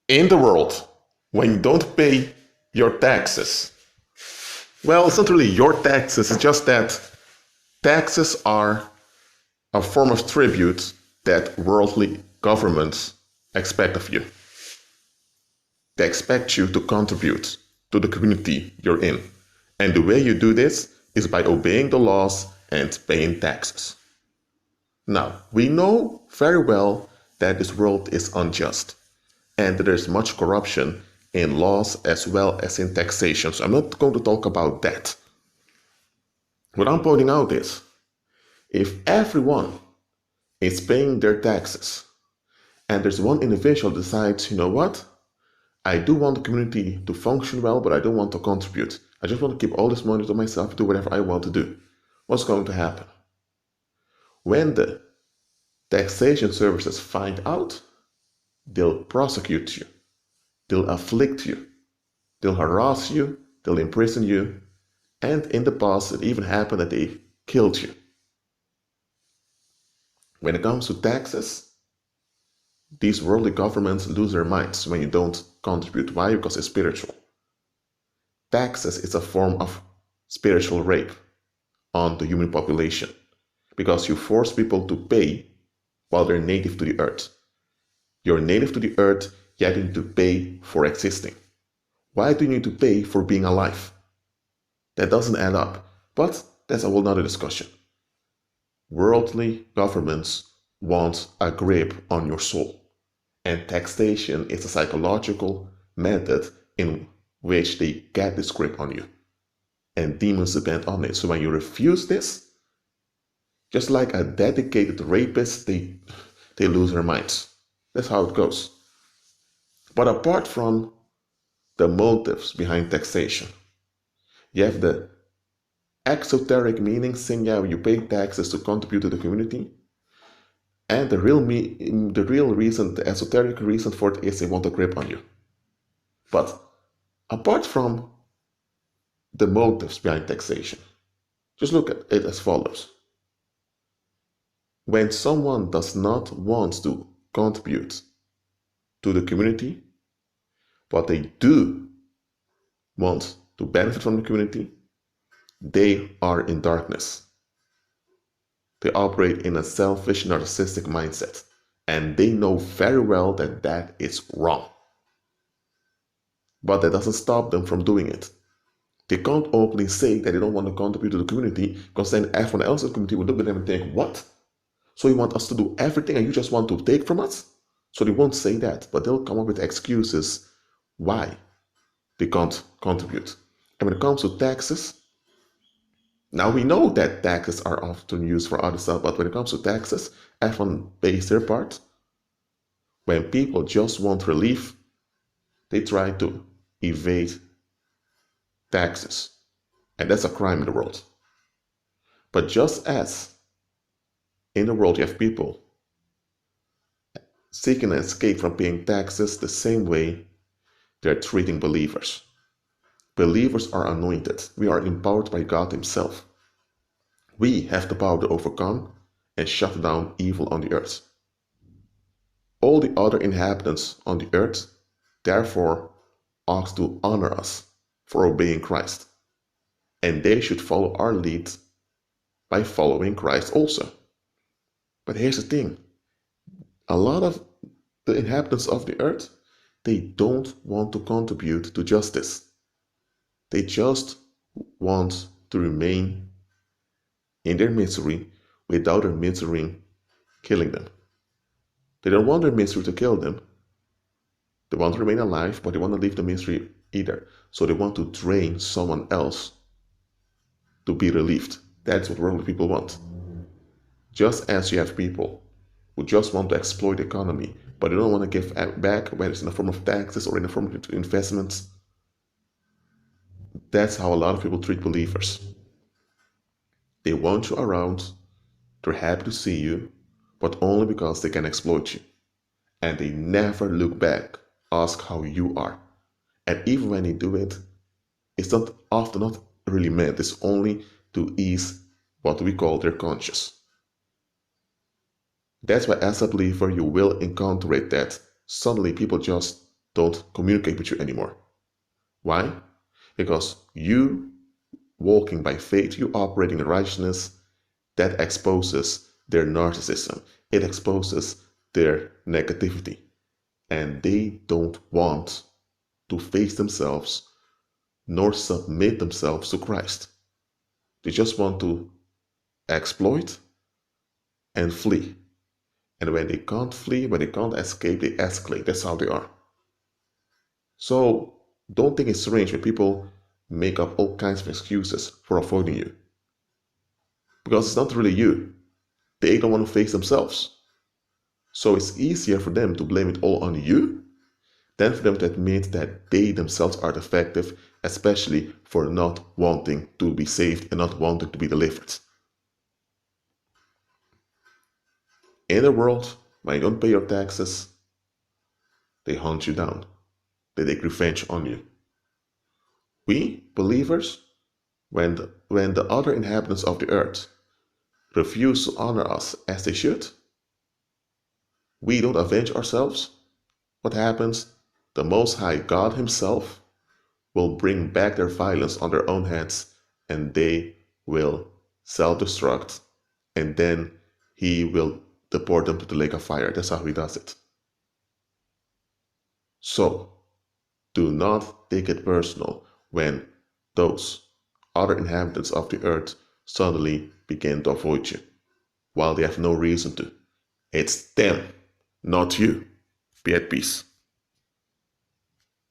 In the world, when you don't pay your taxes, well, it's not really your taxes, it's just that taxes are a form of tribute that worldly governments expect of you. They expect you to contribute to the community you're in. And the way you do this is by obeying the laws and paying taxes. Now, we know very well that this world is unjust and that there's much corruption in laws as well as in taxation. So I'm not going to talk about that. What I'm pointing out is, if everyone is paying their taxes and there's one individual decides, you know what, I do want the community to function well, but I don't want to contribute. I just want to keep all this money to myself, do whatever I want to do. What's going to happen? When the taxation services find out, they'll prosecute you, they'll afflict you, they'll harass you, they'll imprison you, and in the past it even happened that they killed you. When it comes to taxes, these worldly governments lose their minds when you don't contribute. Why? Because it's spiritual. Taxes is a form of spiritual rape on the human population because you force people to pay while they're native to the earth. You're native to the earth, yet you need to pay for existing. Why do you need to pay for being alive? That doesn't add up, but that's a whole other discussion. Worldly governments want a grip on your soul, and taxation is a psychological method in which they get this grip on you, and demons depend on it. So when you refuse this, just like a dedicated rapist, they lose their minds. That's how it goes. But apart from the motives behind taxation, you have the exoteric meaning, saying, yeah, you pay taxes to contribute to the community. And the real reason, the esoteric reason for it is they want a grip on you. But apart from the motives behind taxation, just look at it as follows. When someone does not want to contribute to the community, but they do want to benefit from the community, they are in darkness. They operate in a selfish, narcissistic mindset, and they know very well that that is wrong. But that doesn't stop them from doing it. They can't openly say that they don't want to contribute to the community, because then everyone else in the community will look at them and think, what? So you want us to do everything and you just want to take from us? So they won't say that, but they'll come up with excuses why they can't contribute. And when it comes to taxes, now we know that taxes are often used for other stuff, but when it comes to taxes, everyone pays their part. When people just want relief, they try to evade taxes. And that's a crime in the world. But just as in the world you have people seeking an escape from paying taxes, the same way they're treating believers. Believers are anointed. We are empowered by God Himself. We have the power to overcome and shut down evil on the earth. All the other inhabitants on the earth, therefore, ought to honor us for obeying Christ. And they should follow our lead by following Christ also. But here's the thing. A lot of the inhabitants of the earth, they don't want to contribute to justice. They just want to remain in their misery without their misery killing them. They don't want their misery to kill them. They want to remain alive, but they want to leave the misery either. So they want to drain someone else to be relieved. That's what worldly people want. Just as you have people who just want to exploit the economy, but they don't want to give back, whether it's in the form of taxes or in the form of investments. That's how a lot of people treat believers. They want you around, they're happy to see you, but only because they can exploit you. And they never look back, ask how you are. And even when they do it, it's often not really meant. It's only to ease what we call their conscience. That's why as a believer, you will encounter it that suddenly people just don't communicate with you anymore. Why? Because you walking by faith, you operating in righteousness, that exposes their narcissism. It exposes their negativity. And they don't want to face themselves nor submit themselves to Christ. They just want to exploit and flee. And when they can't flee, when they can't escape, they escalate. That's how they are. So don't think it's strange when people make up all kinds of excuses for avoiding you. Because it's not really you. They don't want to face themselves. So it's easier for them to blame it all on you than for them to admit that they themselves are defective, especially for not wanting to be saved and not wanting to be delivered. In a world when you don't pay your taxes, they hunt you down. They take revenge on you. We, believers, when the other inhabitants of the earth refuse to honor us as they should, we don't avenge ourselves. What happens? The Most High God Himself will bring back their violence on their own heads, and they will self-destruct, and then He will deport them to the lake of fire. That's how He does it. So, do not take it personal when those other inhabitants of the earth suddenly begin to avoid you, while they have no reason to. It's them, not you. Be at peace.